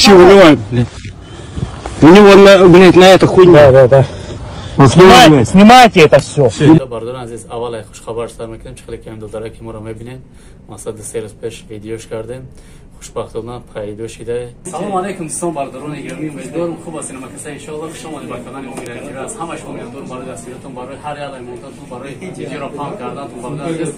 Ищи, выливай, блядь. У него, блядь, на это хуйня. Да. Снимайте это все. Бардор азиз, аввал хушхабар сар мекунем чихеле ки амдодара ки моро мебинем. Масад 3 рӯз пеш видеош кардем. Хушбахтона пайдо шиде. Салом алейкум дӯстон бардорони гиромӣ, умедворам хуб ҳастед. Макаса иншоалло хуш омадед ба канали Муирати ТВ. Аз ҳамашон меҳмондорам барои дастгиритон, барои ҳар як меҳмонтон, барои видеоро пам кардантон. Бардор азиз,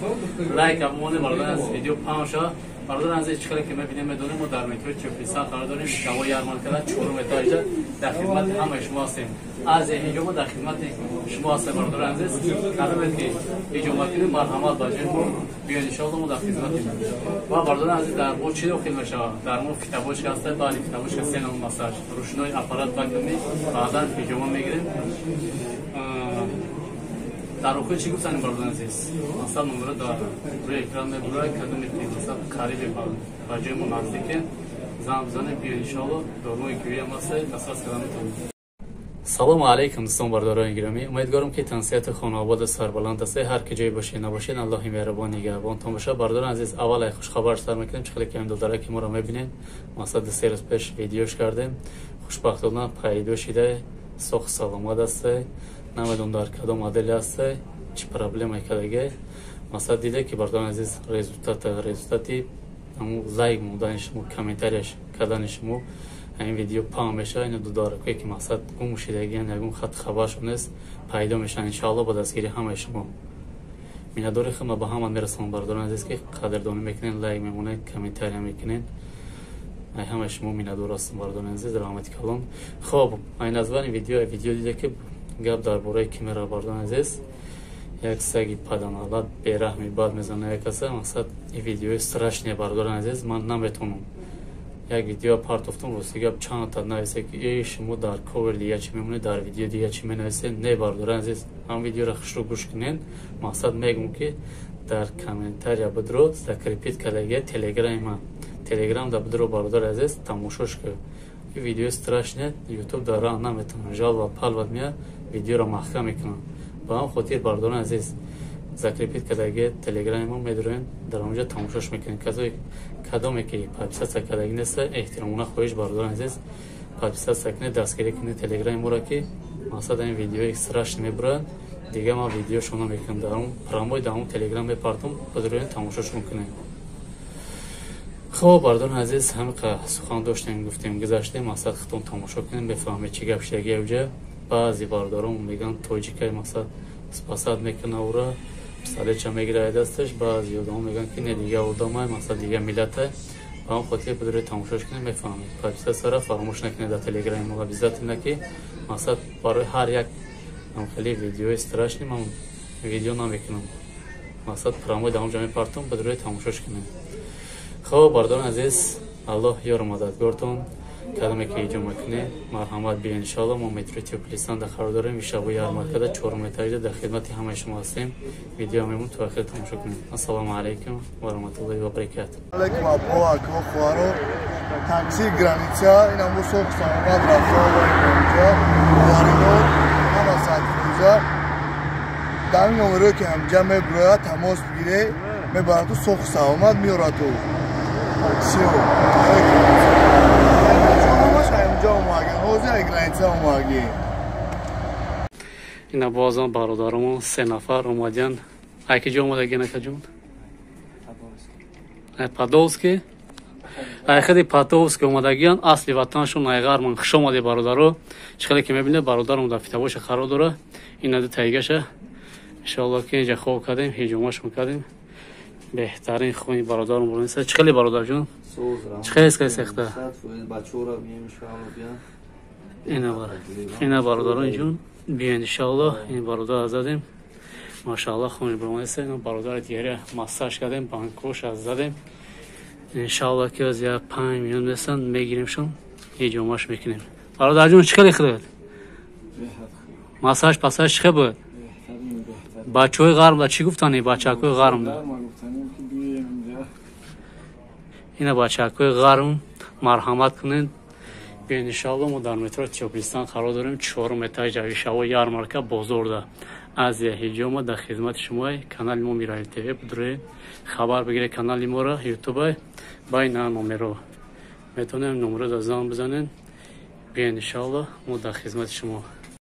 лайк абонем, бардор азиз, видео пам шава. Бардор азиз, чихеле ки мебинем медонем, мо дар метрои Тифлисан қарор дорем. Ҳаво ярмаркада 4 этажда дар хидмати ҳамаи шумо ҳастем. Аз ҳиҷома дар хидмати шумо ҳастем. Бардор азиз, қадамед ки ҳиҷома кунем, марҳамат баҷои мо биёед, иншоалло мо дар хидмати ва бардор азиз, дар мо чӣ дохил мешавад? Дар мо фитабочка ҳаст, баъди фитабочка 3 номер массаж, рӯшнои аппарат бакунӣ, баъдан ҳиҷома мегирем. дар охир чӣ гуфтанем бардор азиз? масал номера дар рӯи экран мебурад, кадоме ки масал қариби ба ҷои мо наздике, зам бизанем, биёед, иншоалло дорумои кӯӣ ҳам ҳаст, дастрас карда метавонем. Салому алейкум дӯстон бардорони гиромӣ, умедворам ки тансияти хонаободу сарбаланд ҳастед. ҳар ки ҷое бошед набошед, аллоҳи меҳрабон нигаҳбонтон бошад. Бардорони азиз, аввал хушхабар сар мекунем чихеле ки амдодара ки моро мебинем. масад 3 рӯз пеш видеош кардем. хушбахтона пайдо шида, сох саломат ҳастед. намедонам дар кадом модели ҳастед, чӣ проблемае кадаге. масад диде ки бардорони азиз, результати лайк мудани шумо, комментарияш кардани шумо این ویدیو پام میشه. اینو دو داره که مقصد گم شدگی یعنی خط خبرشون نیست پیدا میشن ان شاء الله با دستگیری همه شما. مینداری خما با هم میرسون بردارن عزیز که قدردانی میکنین، لایک میمونه، کامنتاری میکنین. ای همه شما میندار هستن بردارن عزیز، رحمت کلام. خب این از ولی ویدیو دیده که گپ درباره کیمرا بردارن عزیز. یک سگی پدانالات بیرحمی باد میزنه کسی. مقصد این ویدیو استراشنی بردارن عزیز، من نمیتونم یک ویدیو پارتوفتم روسی گپ چند تا نویسه که شما در کاور دیگه چی میمونه، در ویدیو دیگه چی مینویسه نه بردارن عزیز. هم ویدیو را خوش رو گوش کنین. مقصد میگم که در کامنتار یا بدرو ذکرپیت کردگی تلگرام دا بدرو بردار عزیز تماشاش که این ویدیو استراشنه یوتیوب داره نمیتونه جال و پال ود میاد ویدیو را محکم میکنه. با هم خاطر بردارن عزیز ذکرپیت کردگی تلگرام ما میدارین، در اونجا تماشاش میکنین. کدامی که پادپیسات کردگی نیست احترامونه خواهش بردارن عزیز پادپیسات کنید، دستگیری کنید تلگرام ما را که مقصد این ویدیو اکستراش نمیبرن دیگه. ما ویدیو شما میکنم در اون پراموی در اون تلگرام میپرتم بدروین تماشاش میکنین. خب بردارن عزیز، همه که سخن داشتیم گفتیم گذشته، مقصد خودتون تماشا کنین بفهمید چی گپ شده اونجا. بعضی برداران میگن تاجیکای مقصد سپاسات میکنه او را مثلا چه میگیره دستش، بعضی آدم میگن که نه دیگه آدمای مثلا دیگه ملته. با هم خاطر بدره تماشاش کنیم بفهمید. پادپیسات سره فراموش نکنید در تلگرام ما بیزات اینه که مثلا برای هر یک من خیلی ویدیو استراش نیم ویدیو نمیکنم، مثلا پرامو دام جمع پارتون بدره تماشاش کنیم. خب بردارن عزیز، الله یار مددگارتون. کدامی که ایجا میکنه مرحمت بی انشالله. ما مترو تفلیسان در قرار داریم. شب یارمارکه 4 متر در خدمت همه شما هستیم. ویدیو میمون تو آخر تماشا کنید. السلام علیکم و رحمت الله و برکاته. علیکم ابا اکو خوارو تاکسی گرانیچا اینا موسوق ساماد رفتا و اینجا واریدو همه ساعت فوزا در نمره که همجا میبرویا تماس بگیره میبرد تو سوق ساماد میورد تو تاکسی و اینا بازم برادرمون 3 نفر اومدن. اکی جا اومده گنه که جون پادولسکی خیلی پادولسکی اومدگیان اصلی وطنشون نایغر. من خوش اومده برادرو. چخیلی که میبینه برادرم در فیتاباش قرار داره. اینا دو تایگشه انشاءالله که اینجا خوب کردیم، هیجوماش میکردیم. بهترین خونی برادرم برو نیست. چخیلی برادر جون چخیلی اسکای سخته اینا برادران جون بیاین انشاءالله. این برادر زدیم ماشاءالله خونی برمانیسته. این برادر دیگری مساج کردیم، بانکوش از زدیم انشاءالله که از 5 میلیون میرسن میگیریمشون هیجوماش میکنیم. برادر جون چکلی خیلی مساج پساج چکلی بود؟ بچه های غرم دا چی گفتانی؟ بچه های غرم دا اینا بچه های غرم مرحمت کنین. بیاین انشاءالله ما در مترو تفلیسان قرار داریم. 4 متر جوی شوا یارمارکه بازار از هیجوما در خدمت شما. کانال ما میرای تیوی بدروی خبر بگیره کانال ما را یوتیوب با این نمره میتونیم نمره را زنگ بزنین بیاین انشالله ما در خدمت شما